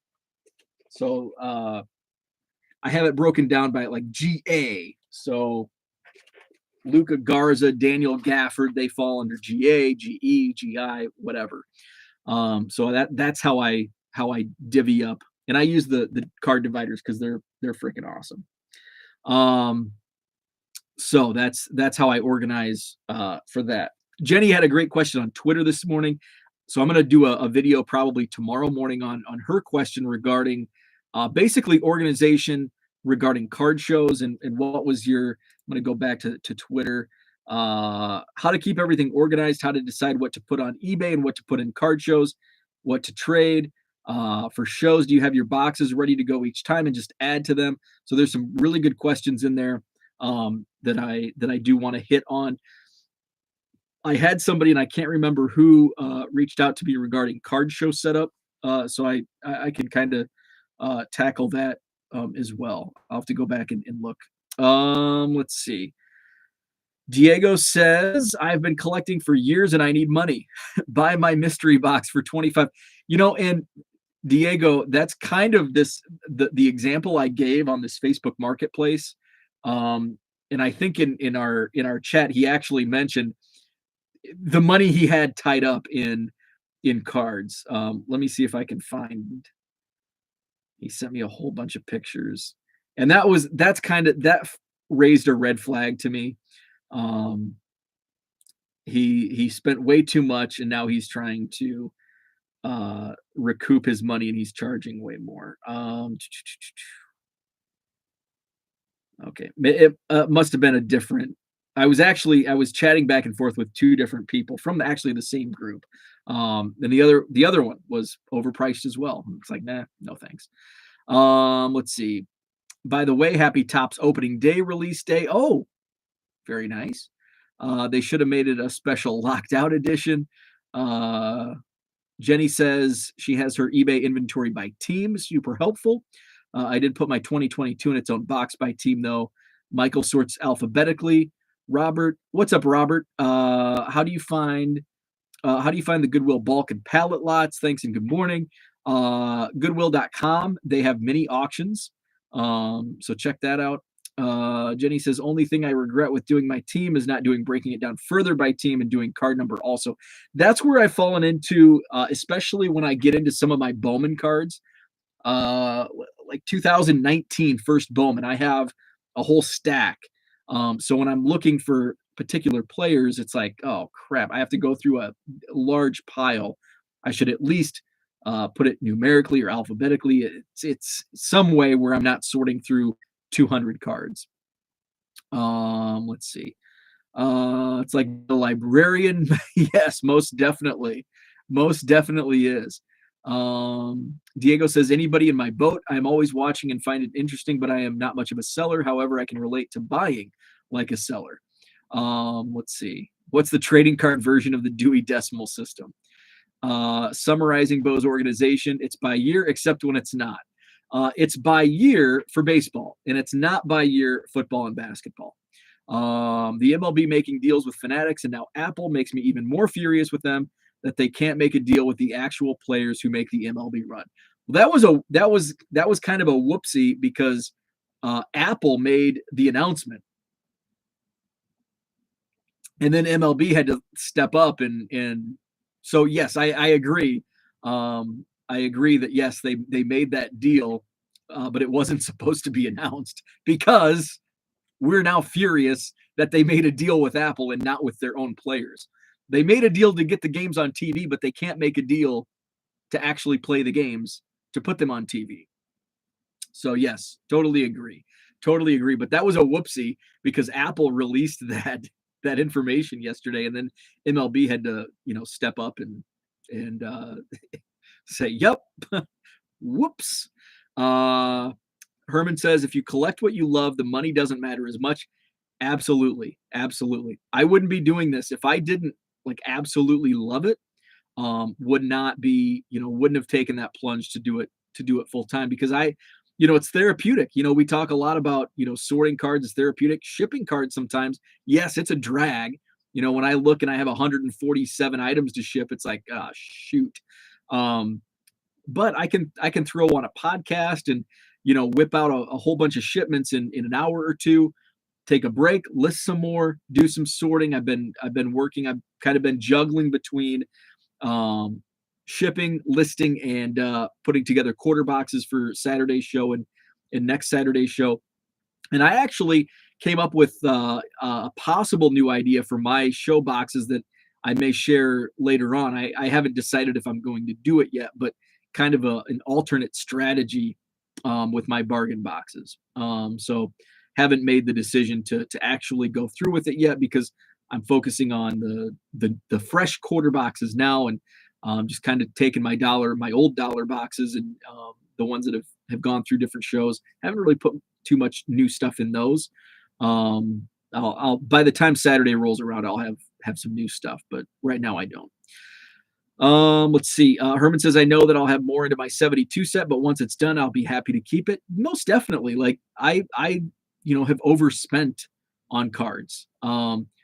So I have it broken down by like GA. So Luca Garza, Daniel Gafford, they fall under GA, GE, GI, whatever. So that's how I I divvy up, and I use the card dividers because they're freaking awesome. Um, so that's how I organize for that. Jenny had a great question on Twitter this morning, so I'm going to do a video probably tomorrow morning on her question regarding basically organization regarding card shows and what was your. I'm going to go back to Twitter. How to keep everything organized, how to decide what to put on eBay and what to put in card shows, what to trade. For shows, do you have your boxes ready to go each time and just add to them? So there's some really good questions in there that I do want to hit on. I had somebody, and I can't remember who reached out to me regarding card show setup. So I can kind of tackle that as well. I'll have to go back and look. Let's see. Diego says, I've been collecting for years and I need money. Buy my mystery box for 25. And Diego, that's kind of the example I gave on this Facebook marketplace. And I think in our chat, he actually mentioned the money he had tied up in cards. Let me see if I can find. He sent me a whole bunch of pictures, and that raised a red flag to me. He spent way too much, and now he's trying to recoup his money, and he's charging way more. Okay, it must have been a different. I was chatting back and forth with two different people from actually the same group. And the other one was overpriced as well. It's like, nah, no thanks. Let's see. By the way, happy Topps opening day release day. Oh, very nice. They should have made it a special locked out edition. Jenny says she has her eBay inventory by team. Super helpful. I did put my 2022 in its own box by team, though. Michael sorts alphabetically. Robert, what's up, Robert? How do you find the Goodwill bulk and pallet lots? Thanks and good morning. Goodwill.com. They have mini auctions. So check that out. Jenny says, only thing I regret with doing my team is not breaking it down further by team and doing card number also. That's where I've fallen into, especially when I get into some of my Bowman cards. Like 2019 first Bowman, I have a whole stack. So when I'm looking for particular players, it's like, oh crap, I have to go through a large pile. I should at least put it numerically or alphabetically. It's some way where I'm not sorting through 200 cards. Let's see. It's like the librarian. Yes, most definitely is. Diego says, anybody in my boat? I'm always watching and find it interesting, but I am not much of a seller. However, I can relate to buying like a seller. Let's see. What's the trading card version of the Dewey Decimal System? Summarizing Bo's organization. It's by year, except when it's not. It's by year for baseball, and it's not by year football and basketball. The MLB making deals with Fanatics, and now Apple makes me even more furious with them that they can't make a deal with the actual players who make the MLB run. Well, that was kind of a whoopsie because Apple made the announcement, and then MLB had to step up and so yes, I agree. I agree that yes, they made that deal, but it wasn't supposed to be announced because we're now furious that they made a deal with Apple and not with their own players. They made a deal to get the games on TV, but they can't make a deal to actually play the games to put them on TV. So yes, totally agree. But that was a whoopsie because Apple released that information yesterday, and then MLB had to step up and say, "Yep, whoops." Herman says, if you collect what you love, the money doesn't matter as much. Absolutely. I wouldn't be doing this if I didn't absolutely love it. Wouldn't have taken that plunge to do it full time because it's therapeutic. We talk a lot about, sorting cards is therapeutic. Shipping cards sometimes, yes, it's a drag. When I look and I have 147 items to ship, it's like, shoot. But I can throw on a podcast and, whip out a whole bunch of shipments in an hour or two, take a break, list some more, do some sorting. I've been working. I've kind of been juggling between shipping, listing, and putting together quarter boxes for Saturday's show and next Saturday's show. And I actually came up with a possible new idea for my show boxes that I may share later on. I haven't decided if I'm going to do it yet, but kind of an alternate strategy with my bargain boxes. So haven't made the decision to actually go through with it yet because I'm focusing on the fresh quarter boxes now, and just kind of taking my old dollar boxes, and the ones that have gone through different shows. Haven't really put too much new stuff in those. I'll by the time Saturday rolls around, I'll have some new stuff, but right now I don't. Let's see. Herman says, I know that I'll have more into my 72 set, but once it's done, I'll be happy to keep it. Most definitely. Like I have overspent on cards.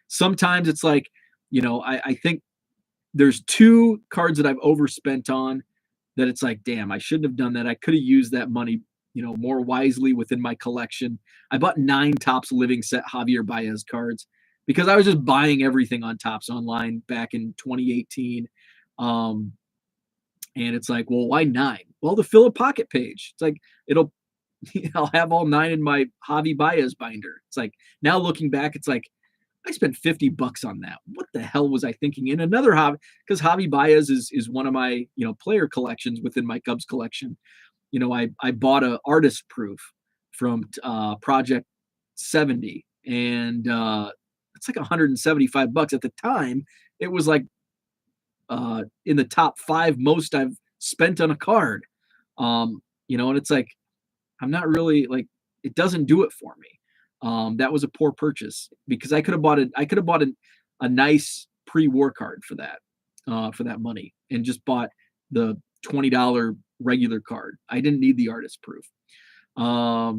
Sometimes it's like, I think there's two cards that I've overspent on that it's like, damn, I shouldn't have done that. I could have used that money, more wisely within my collection. I bought 9 Topps Living Set Javier Baez cards because I was just buying everything on Topps online back in 2018. And it's like, well, why 9? Well, to fill a pocket page. It's like, I'll have all 9 in my Javi Baez binder. It's like, now looking back, it's like, I spent $50 on that. What the hell was I thinking? In another hobby, because Javi Baez is one of my, player collections within my Cubs collection. I bought a artist proof from Project 70, and it's like $175 at the time. It was like in the top 5 most I've spent on a card. And it's like, I'm not really like, it doesn't do it for me. That was a poor purchase because I could have bought a nice pre-war card for that money, and just bought the $20 regular card. I didn't need the artist proof. I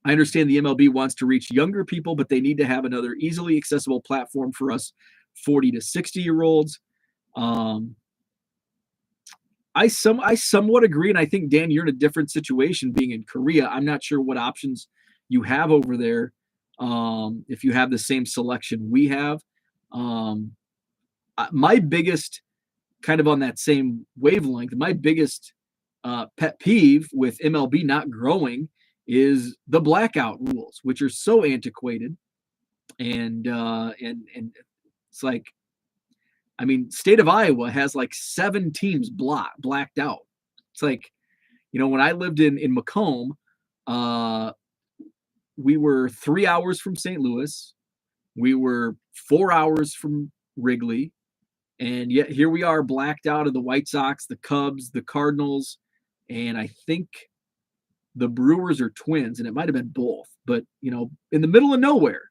understand the MLB wants to reach younger people, but they need to have another easily accessible platform for us 40 to 60-year-olds. I somewhat agree, and I think, Dan, you're in a different situation being in Korea. I'm not sure what options you have over there, if you have the same selection we have. My biggest, kind of on that same wavelength, my biggest pet peeve with MLB not growing is the blackout rules, which are so antiquated, and it's like, I mean, state of Iowa has like 7 teams blacked out. It's like, when I lived in Macomb, we were 3 hours from St. Louis. We were 4 hours from Wrigley. And yet here we are blacked out of the White Sox, the Cubs, the Cardinals, and I think the Brewers or Twins, and it might have been both. But, in the middle of nowhere,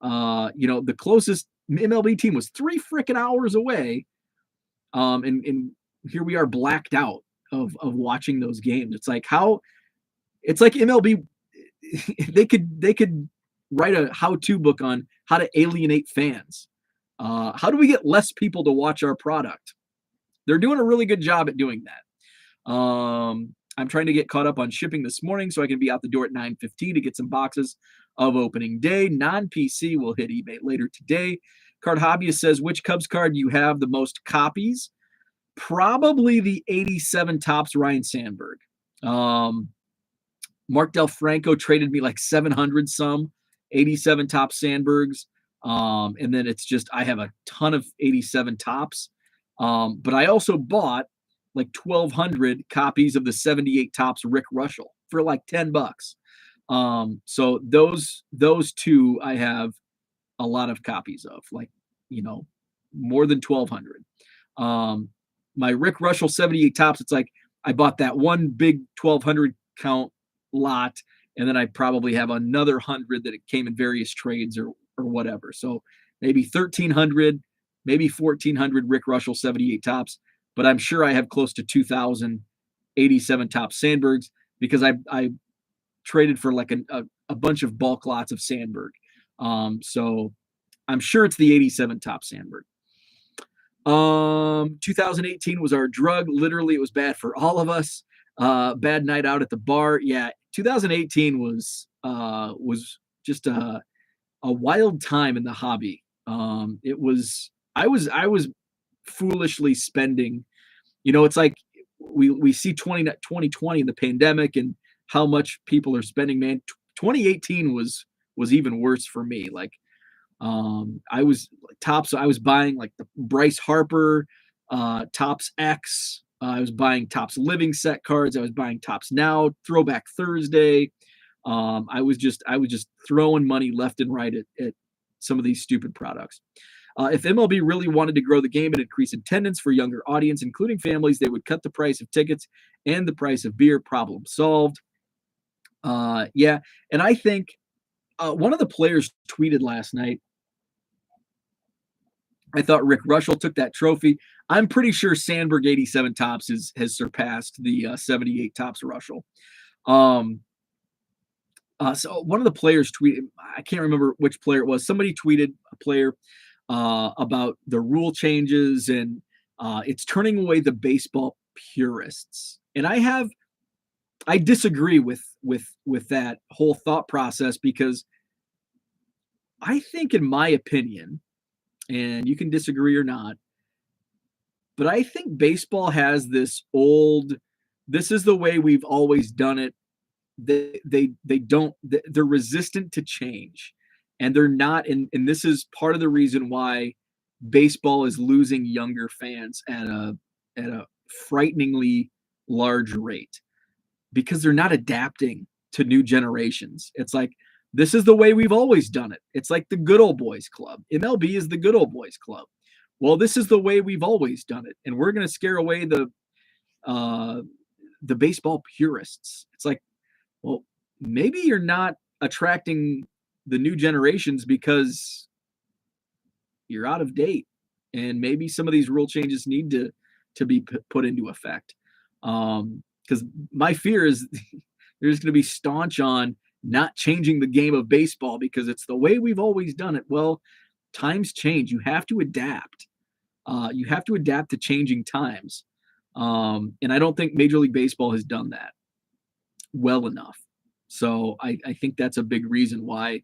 the closest MLB team was 3 freaking hours away. And here we are blacked out of watching those games. It's like MLB, they could write a how-to book on how to alienate fans. How do we get less people to watch our product? They're doing a really good job at doing that. I'm trying to get caught up on shipping this morning so I can be out the door at 9:15 to get some boxes of opening day. Non-PC will hit eBay later today. Card Hobbyist says, which Cubs card you have the most copies? Probably the 87 Topps Ryan Sandberg. Mark Del Franco traded me like 700 some 87 Topps Sandbergs. And then it's just, I have a ton of 87 Topps. But I also bought like 1,200 copies of the 78 Topps Rick Russell for like $10. So those two I have a lot of copies of, like, more than 1,200. My Rick Russell 78 Topps, it's like I bought that one big 1,200 count lot, and then I probably have another 100 that it came in various trades or whatever. So maybe 1,300, maybe 1,400 Rick Russell 78 Topps, but I'm sure I have close to 2,000 87 Topps Sandbergs because I traded for like a bunch of bulk lots of Sandberg. So I'm sure it's the 87 Topps Sandberg. 2018 was our drug. Literally, it was bad for all of us. Bad night out at the bar. Yeah, 2018 was just a wild time in the hobby. I was foolishly spending It's like we see 2020 the pandemic and how much people are spending, man. 2018 was even worse for me. Like I was tops. I was buying like the Bryce Harper, Tops X. I was buying Tops Living Set cards. I was buying Tops Now Throwback Thursday. I was just throwing money left and right at some of these stupid products. If MLB really wanted to grow the game and increase attendance for younger audience, including families, they would cut the price of tickets and the price of beer. Problem solved. Yeah, and I think one of the players tweeted last night. I thought Rick Russell took that trophy. I'm pretty sure Sandberg 87 Tops has surpassed the 78 Tops Russell. So one of the players tweeted, I can't remember which player it was. Somebody tweeted a player about the rule changes and it's turning away the baseball purists. And I disagree with that whole thought process because I think, in my opinion, and you can disagree or not, but I think baseball has this this is the way we've always done it. They don't, they're resistant to change, and they're not, and this is part of the reason why baseball is losing younger fans at a frighteningly large rate, because they're not adapting to new generations. It's like, this is the way we've always done it. It's like the good old boys club. MLB is the good old boys club. Well, this is the way we've always done it, and we're going to scare away the baseball purists. It's like, well, maybe you're not attracting the new generations because you're out of date, and maybe some of these rule changes need to be put into effect. Because my fear is there's going to be staunch on not changing the game of baseball because it's the way we've always done it. Well, times change. You have to adapt. You have to adapt to changing times. And I don't think Major League Baseball has done that well enough. So I think that's a big reason why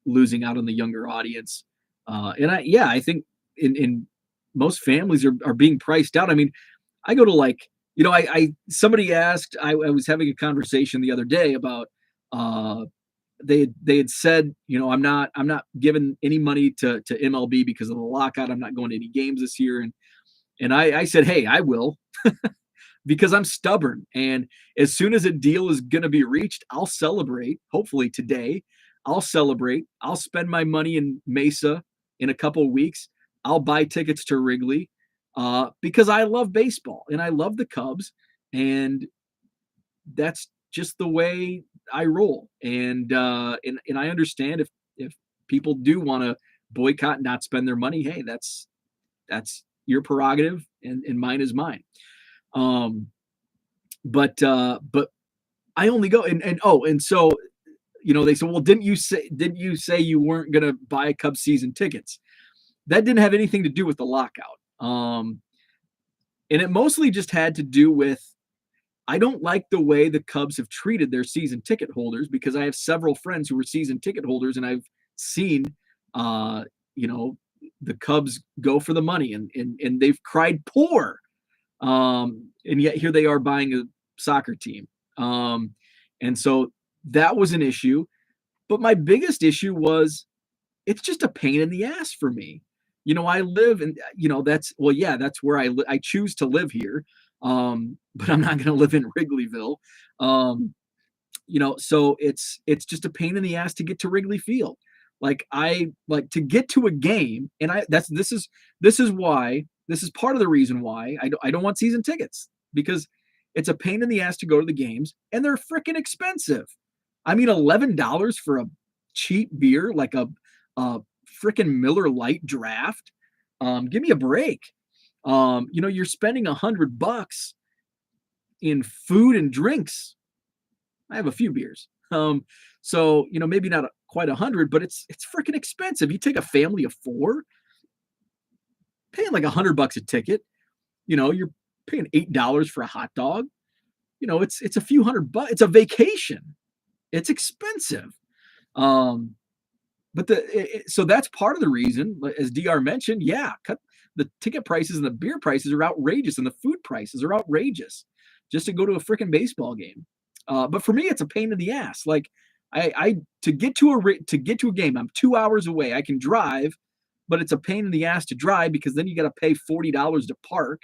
losing out on the younger audience. I think in most families are being priced out. I mean, I go to like, somebody asked, I was having a conversation the other day about they had said, I'm not giving any money to MLB because of the lockout. I'm not going to any games this year. And I said, hey, I will, because I'm stubborn. And as soon as a deal is going to be reached, I'll celebrate. Hopefully today, I'll celebrate. I'll spend my money in Mesa in a couple of weeks. I'll buy tickets to Wrigley because I love baseball and I love the Cubs. And that's just the way I roll. And I understand if people do want to boycott and not spend their money, hey, that's your prerogative, and mine is mine. But I only go and so they said, well, didn't you say you weren't gonna buy Cubs season tickets? That didn't have anything to do with the lockout. And it mostly just had to do with, I don't like the way the Cubs have treated their season ticket holders, because I have several friends who are season ticket holders, and I've seen the Cubs go for the money, and they've cried poor. And yet here they are buying a soccer team. And so that was an issue. But my biggest issue was, it's just a pain in the ass for me. I live in, that's where I choose to live here. But I'm not going to live in Wrigleyville. So it's just a pain in the ass to get to Wrigley Field. Like, I like to get to a game, and this is part of the reason why I don't want season tickets, because it's a pain in the ass to go to the games, and they're freaking expensive. I mean, $11 for a cheap beer, like a freaking Miller Lite draft. Give me a break. You're spending $100 in food and drinks. I have a few beers. So maybe not quite 100, but it's freaking expensive. You take a family of 4, paying like $100 a ticket. You're paying $8 for a hot dog. It's a few $100. It's a vacation. It's expensive. But so that's part of the reason, as DR mentioned. Yeah, the ticket prices and the beer prices are outrageous and the food prices are outrageous just to go to a freaking baseball game. But for me, it's a pain in the ass. Like I to get to a game, I'm 2 hours away. I can drive, but it's a pain in the ass to drive because then you got to pay $40 to park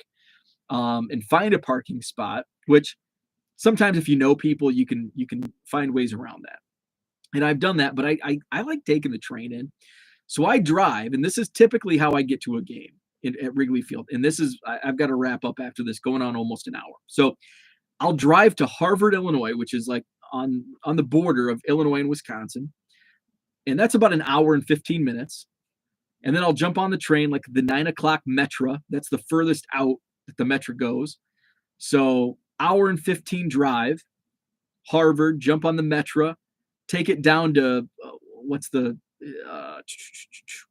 and find a parking spot. Which sometimes, if you know people, you can find ways around that. And I've done that, but I like taking the train in. So I drive, and this is typically how I get to a game at Wrigley Field. And this is I've got to wrap up after this, going on almost an hour. So I'll drive to Harvard, Illinois, which is like on the border of Illinois and Wisconsin, and that's about an hour and 15 minutes. And then I'll jump on the train, like the 9 o'clock Metra. That's the furthest out that the Metra goes. So hour and 15 drive, Harvard, jump on the Metra, take it down to what's the it's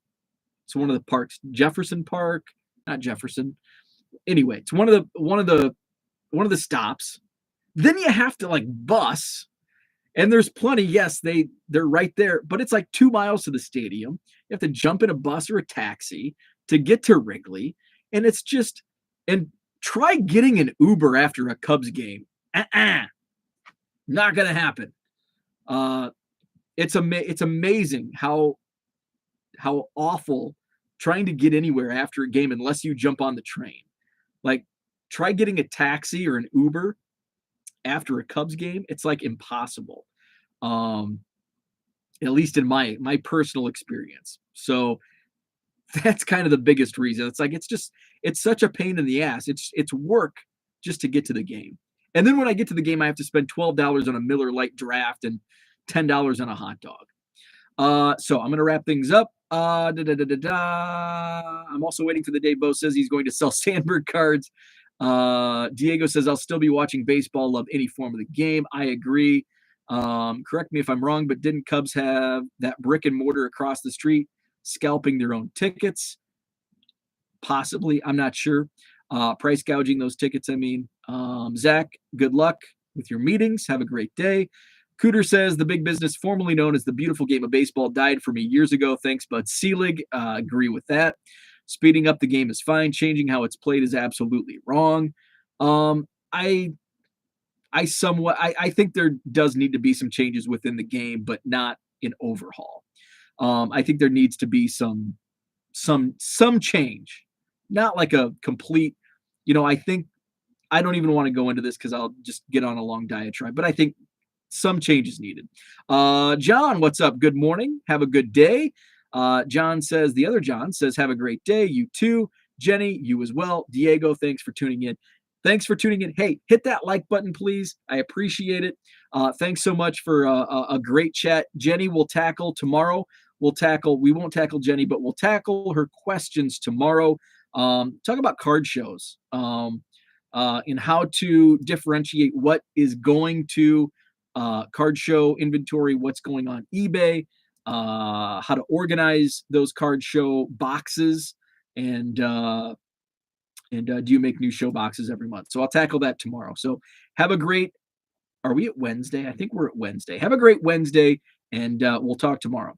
one of the parks, Jefferson Park, not Jefferson. Anyway, it's one of the stops. Then you have to like bus, and there's plenty. Yes, they're right there, but it's like 2 miles to the stadium. You have to jump in a bus or a taxi to get to Wrigley, and it's just and try getting an Uber after a Cubs game. Not gonna happen. It's amazing how awful trying to get anywhere after a game unless you jump on the train. Like, try getting a taxi or an Uber after a Cubs game. It's like impossible. Um, at least in my personal experience. So that's kind of the biggest reason. It's like it's such a pain in the ass. It's work just to get to the game. And then when I get to the game, I have to spend $12 on a Miller Lite draft and $10 on a hot dog. So I'm gonna wrap things up. I'm also waiting for the day Bo says he's going to sell Sandberg cards. Diego says I'll still be watching baseball. Love any form of the game. I agree. Correct me if I'm wrong, but didn't Cubs have that brick and mortar across the street scalping their own tickets? Possibly. I'm not sure. Price gouging those tickets. I mean, Zach, good luck with your meetings. Have a great day. Cooter says the big business formerly known as the beautiful game of baseball died for me years ago. Thanks, Bud Selig. Agree with that. Speeding up the game is fine. Changing how it's played is absolutely wrong. I think there does need to be some changes within the game, but not an overhaul. I think there needs to be some change, not like a complete. I don't even want to go into this because I'll just get on a long diatribe. But I think some change is needed. John, what's up? Good morning. Have a good day. John says, the other John says, have a great day. You too. Jenny, you as well. Diego, thanks for tuning in. Thanks for tuning in. Hey, hit that like button, please. I appreciate it. Thanks so much for a great chat. Jenny will tackle tomorrow. We won't tackle Jenny, but we'll tackle her questions tomorrow. Talk about card shows and how to differentiate what is going to card show inventory, what's going on eBay, how to organize those card show boxes, and do you make new show boxes every month? So I'll tackle that tomorrow. So have a great, are we at Wednesday? I think we're at Wednesday. Have a great Wednesday, and we'll talk tomorrow.